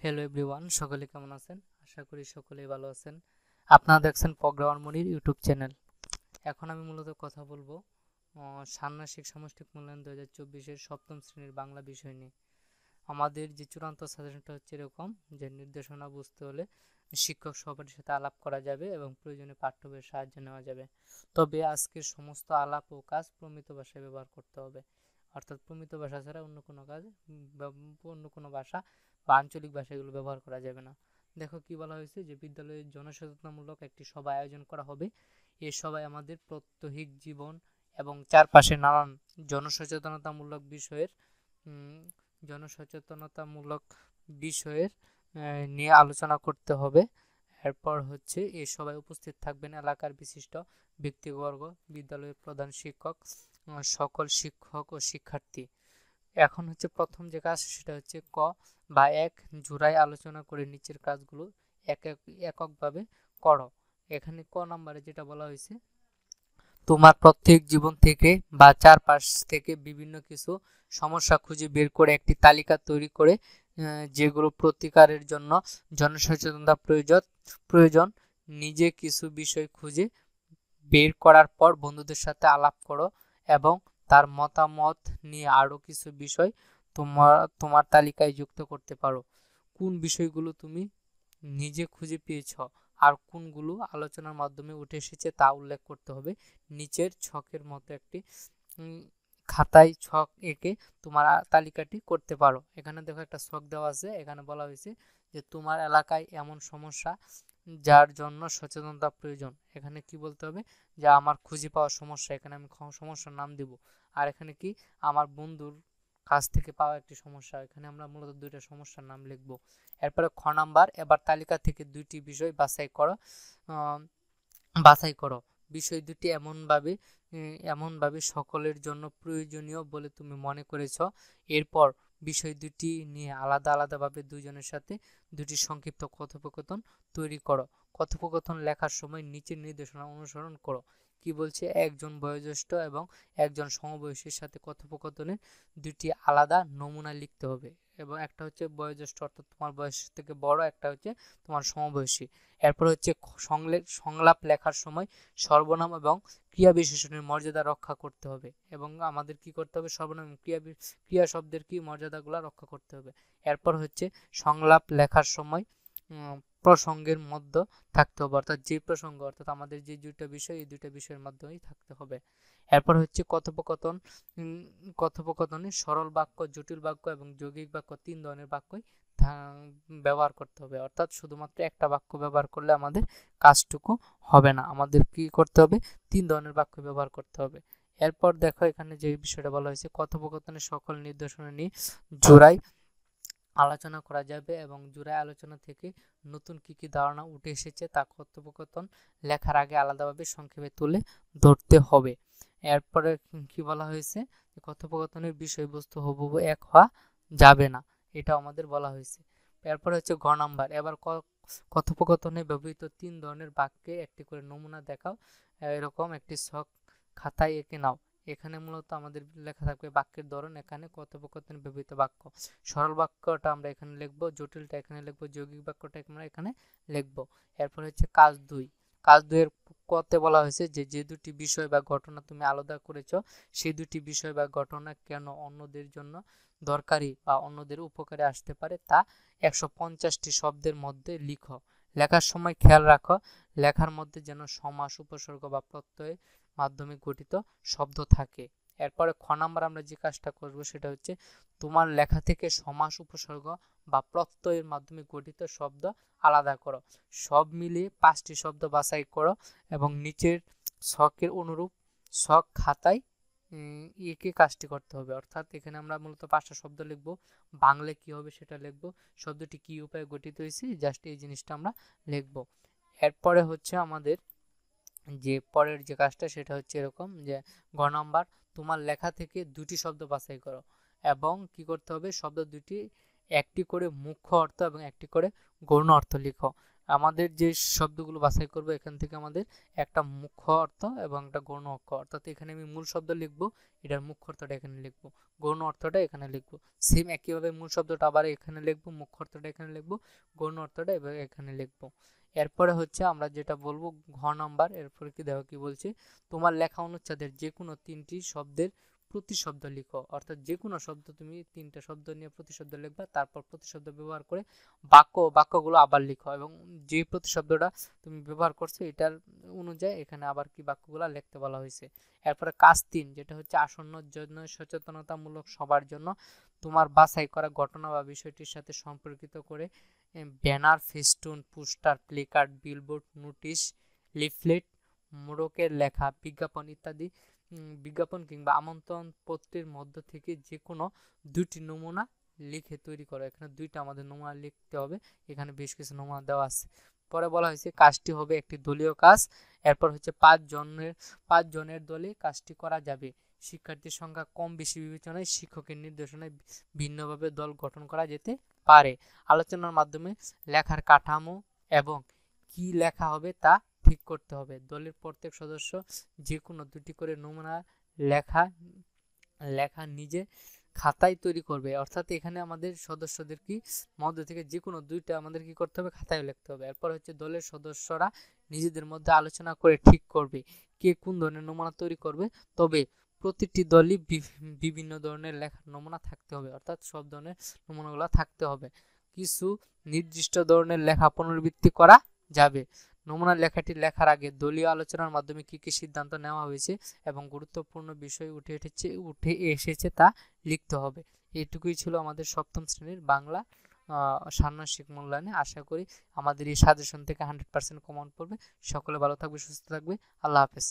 Hello everyone, সকলে কেমন আছেন? আশা করি সকলেই ভালো আছেন। আপনারা দেখছেন প্রোগ্রামার মনির ইউটিউব চ্যানেল। এখন আমি মূলত কথা বলবো ষান্মাসিক সামষ্টিক মূল্যায়ন 2024-এর সপ্তম শ্রেণীর বাংলা বিষয় নিয়ে। আমাদের যে চূড়ান্ত সাজেশনটা হচ্ছে এরকম যে নির্দেশনা বুঝতে হলে শিক্ষক সহপাঠীর সাথে আলাপ করা যাবে এবং প্রয়োজনে পাঠ্য বইয়ের সাহায্য নেওয়া যাবে। তবে আজকের সমস্ত আলাপ ও কাজ প্রমিত ভাষায় ব্যবহার করতে হবে, অর্থাৎ প্রমিত ভাষা ছাড়া অন্য কোনো ভাষা বা আঞ্চলিক ভাষা এগুলো ব্যবহার করা যাবে না। দেখো কি বলা হয়েছে যে বিদ্যালয়ে জনসচেতনামূলক একটি সভা আয়োজন করা হবে। এই সভায় আমাদের প্রাত্যহিক জীবন এবং চারপাশে নানান জনসচেতনতামূলক বিষয়ের উম, জনসচেতনতামূলক বিষয়ের নিয়ে আলোচনা করতে হবে। এরপর হচ্ছে এই সভায় উপস্থিত থাকবেন এলাকার বিশিষ্ট ব্যক্তিবর্গ, বিদ্যালয়ের প্রধান শিক্ষক, সকল শিক্ষক ও শিক্ষার্থী। এখন হচ্ছে প্রথম যে কাজ সেটা হচ্ছে ক বা এক জোড়ায় আলোচনা করে নিচের কাজগুলো এককভাবে করো। এখানে ক নাম্বারে যেটা বলা হয়েছে, তোমার প্রত্যেক জীবন থেকে বা চারপাশ থেকে বিভিন্ন কিছু সমস্যা খুঁজে বের করে একটি তালিকা তৈরি করে যেগুলো প্রতিকারের জন্য জনসচেতনতা প্রয়োজন নিজে কিছু বিষয় খুঁজে বের করার পর বন্ধুদের সাথে আলাপ করো এবং তার মতামত নিয়ে আরও কিছু বিষয় তোমার তালিকায় যুক্ত করতে পারো। কোন বিষয়গুলো তুমি নিজে খুঁজে পেয়েছ আর কোনগুলো আলোচনার মাধ্যমে উঠে এসেছে তা উল্লেখ করতে হবে। নিচের ছকের মতো একটি খাতায় ছক এঁকে তোমার তালিকাটি করতে পারো। এখানে দেখো একটা ছক দেওয়া আছে, এখানে বলা হয়েছে যে তোমার এলাকায় এমন সমস্যা যার জন্য সচেতনতা প্রয়োজন। এখানে কি বলতে হবে যে আমার খুঁজে পাওয়া সমস্যা, এখানে আমি সমস্যার নাম দিব। আর এখানে কি আমার বন্ধুর কাছ থেকে পাওয়া একটি সমস্যা, এখানে আমরা মূলত দুইটা সমস্যার নাম লিখব। এরপরে খ নাম্বার, এবার তালিকা থেকে দুইটি বিষয় বাছাই করো। বিষয় দুটি এমনভাবে সকলের জন্য প্রয়োজনীয় বলে তুমি মনে করেছ। এরপর বিষয় দুটি নিয়ে আলাদা আলাদাভাবে দুইজনের সাথে দুটি সংক্ষিপ্ত কথোপকথন তৈরি করো। কথোপকথন লেখার সময় নিচের নির্দেশনা অনুসরণ করো। কি বলছে, একজন বয়োজ্যেষ্ঠ এবং একজন সমবয়সীর সাথে কথোপকথনের দুটি আলাদা নমুনা লিখতে হবে। এবং একটা হচ্ছে বয়োজ্যেষ্ঠ অর্থাৎ তোমার বয়স থেকে বড়, একটা হচ্ছে তোমার সমবয়সী। এরপর হচ্ছে সংলাপ লেখার সময় সর্বনাম এবং ক্রিয়া বিশেষণের মর্যাদা রক্ষা করতে হবে এবং আমাদের কি করতে হবে, সর্বনাম ক্রিয়া শব্দের কি মর্যাদাগুলো রক্ষা করতে হবে। এরপর হচ্ছে সংলাপ লেখার সময় প্রসঙ্গের মধ্যে থাকতে হবে, অর্থাৎ যে প্রসঙ্গ, অর্থাৎ আমাদের যে দুইটা বিষয় এই দুইটা বিষয়ের মাধ্যমেই থাকতে হবে। এরপর হচ্ছে কথোপকথনে সরল বাক্য, জটিল বাক্য এবং যৌগিক বাক্য, তিন ধরনের বাক্যই ব্যবহার করতে হবে। অর্থাৎ শুধুমাত্র একটা বাক্য ব্যবহার করলে আমাদের কাজটুকু হবে না, আমাদের কি করতে হবে, তিন ধরনের বাক্য ব্যবহার করতে হবে। এরপর দেখো এখানে যে বিষয়টা বলা হয়েছে, কথোপকথনের সকল নির্দেশনা নিয়ে জোড়ায় আলোচনা করা যাবে এবং জোড়ায় আলোচনা থেকে নতুন কি কি ধারণা উঠে এসেছে তা কথোপকথন লেখার আগে আলাদাভাবে সংক্ষেপে তুলে ধরতে হবে। এরপরে কি বলা হয়েছে, কথোপকথনের বিষয়বস্তু হুবহু এক হওয়া যাবে না, এটা আমাদের বলা হয়েছে। এরপর হচ্ছে ঘ নাম্বার, এবার কথোপকথনে ব্যবহৃত তিন ধরনের বাক্যে একটি করে নমুনা দেখাও। এরকম একটি ছক খাতায় এঁকে নাও। এখানে মূলত আমাদের লেখা থাকবে বাক্যের ধরন, এখানে কথোপকথনে ব্যবহৃত বাক্য। সরল বাক্যটা আমরা এখানে লিখবো, জটিলটা এখানে লিখবো, যৌগিক বাক্যটা আমরা এখানে লিখবো। এরপর হচ্ছে কাজ 2। কাজ 2 এর কতে বলা হয়েছে যে যে দুটি বিষয় বা ঘটনা তুমি আলাদা করেছো সেই দুটি বিষয় বা ঘটনা কেন অন্যদের জন্য দরকারি বা অন্যদের উপকারে আসতে পারে তা 150টি শব্দের মধ্যে লিখো। লেখার সময় খেয়াল রাখো লেখার মধ্যে যেন সমাস, উপসর্গ বা প্রত্যয়ের মাধ্যমে গঠিত শব্দ থাকে। এরপরে খ নাম্বার আমরা যে কাজটা করব সেটা হচ্ছে তোমার লেখা থেকে সমাস, উপসর্গ বা প্রত্যয়ের মাধ্যমে গঠিত শব্দ আলাদা করো। সব মিলিয়ে 5টি শব্দ বাছাই করো এবং নিচের ছকের অনুরূপ ছক খাতায় একে কাজটি করতে হবে। অর্থাৎ এখানে আমরা মূলত 5টা শব্দ লিখব, বাংলায় কি হবে সেটা লিখব, শব্দটি কি উপায়ে গঠিত হয়েছে জাস্ট এই জিনিসটা আমরা লিখব। এরপরে হচ্ছে আমাদের যে পরের যে কাজটা সেটা হচ্ছে এরকম যে গ নাম্বার, তোমার লেখা থেকে দুটি শব্দ বাছাই করো এবং কি করতে হবে, শব্দ দুটি একটি করে মুখ্য অর্থ এবং একটি করে গৌণ অর্থ লিখো। আমাদের যে শব্দগুলো বাছাই করব এখান থেকে আমাদের একটা মুখ্য অর্থ এবং একটা গৌণ অর্থ, অর্থাৎ এখানে আমি মূল শব্দ লিখবো, এটার মুখ্য অর্থটা এখানে লিখবো, গৌণ অর্থটা এখানে লিখবো। সেম একইভাবে মূল শব্দটা আবার এখানে লিখবো, মুখ্য অর্থটা এখানে লিখবো, গৌণ অর্থটা এবার এখানে লিখবো। এরপরে হচ্ছে আমরা যেটা বলবো ঘ নাম্বার, এরপরে কি দেখো কি বলছে, তোমার লেখা অনুচ্ছেদের যে কোনো 3টি শব্দের প্রতিশব্দ লিখো, অর্থাৎ যে কোনো শব্দ তুমি 3টা শব্দ নিয়ে প্রতিশব্দ লিখবা, তারপর প্রতিশব্দ ব্যবহার করে বাক্যগুলো আবার লিখো, এবং যে প্রতিশব্দটা তুমি ব্যবহার করছো এটার অনুযায়ী এখানে আবার কি বাক্যগুলো লিখতে বলা হয়েছে। এরপরে কাজ 3 যেটা হচ্ছে আসন্ন জন্য সচেতনতামূলক সবার জন্য তোমার বাছাই করা ঘটনা বা বিষয়টির সাথে সম্পর্কিত করে banner, festoon, poster, placard, billboard, notice, leaflet, মোড়কের লেখা, বিজ্ঞাপন ইত্যাদি বিজ্ঞাপন কিংবা আমন্ত্রণ পত্রের মধ্য থেকে যে কোনো 2টি নমুনা লিখে তৈরি করো। এখানে 2টা আমাদের নমুনা লিখতে হবে, এখানে বেশ কিছু নমুনা দেওয়া আছে। পরে বলা হয়েছে কাজটি হবে একটি দলীয় কাজ। এরপর হচ্ছে 5 জনের দলে কাজটি করা যাবে। শিক্ষার্থীর সংখ্যা কম বেশি বিবেচনায় শিক্ষকের নির্দেশনায় ভিন্নভাবে দল গঠন করা যেতে পারে। আলোচনার মাধ্যমে লেখার কাঠামো এবং কি লেখা হবে তা ঠিক করতে হবে। দলের প্রত্যেক সদস্য যে কোনো 2টি করে নমুনা লেখা নিজে খাতায় তৈরি করবে, অর্থাৎ এখানে আমাদের সদস্যদের কি মধ্যে থেকে যে কোনো 2টা আমাদের কি করতে হবে, খাতায় লিখতে হবে। এরপর হচ্ছে দলের সদস্যরা নিজেদের মধ্যে আলোচনা করে ঠিক করবে কে কোন ধরনের নমুনা তৈরি করবে, তবে প্রতিটি দলই বিভিন্ন ধরনের লেখার নমুনা থাকতে হবে, অর্থাৎ সব ধরনের নমুনাগুলো থাকতে হবে। কিছু নির্দিষ্ট ধরনের লেখা পুনরাবৃত্তি করা যাবে। নমুনা লেখাটি লেখার আগে দলীয় আলোচনার মাধ্যমে কি কি সিদ্ধান্ত নেওয়া হয়েছে এবং গুরুত্বপূর্ণ বিষয় উঠে এসেছে তা লিখতে হবে। এইটুকুই ছিল আমাদের 7ম শ্রেণীর বাংলা ষান্মাসিক মূল্যায়নে। আশা করি আমাদের এই সাজেশন থেকে 100% কমন পড়বে। সকলে ভালো থাকবে, সুস্থ থাকবে। আল্লাহ হাফেজ।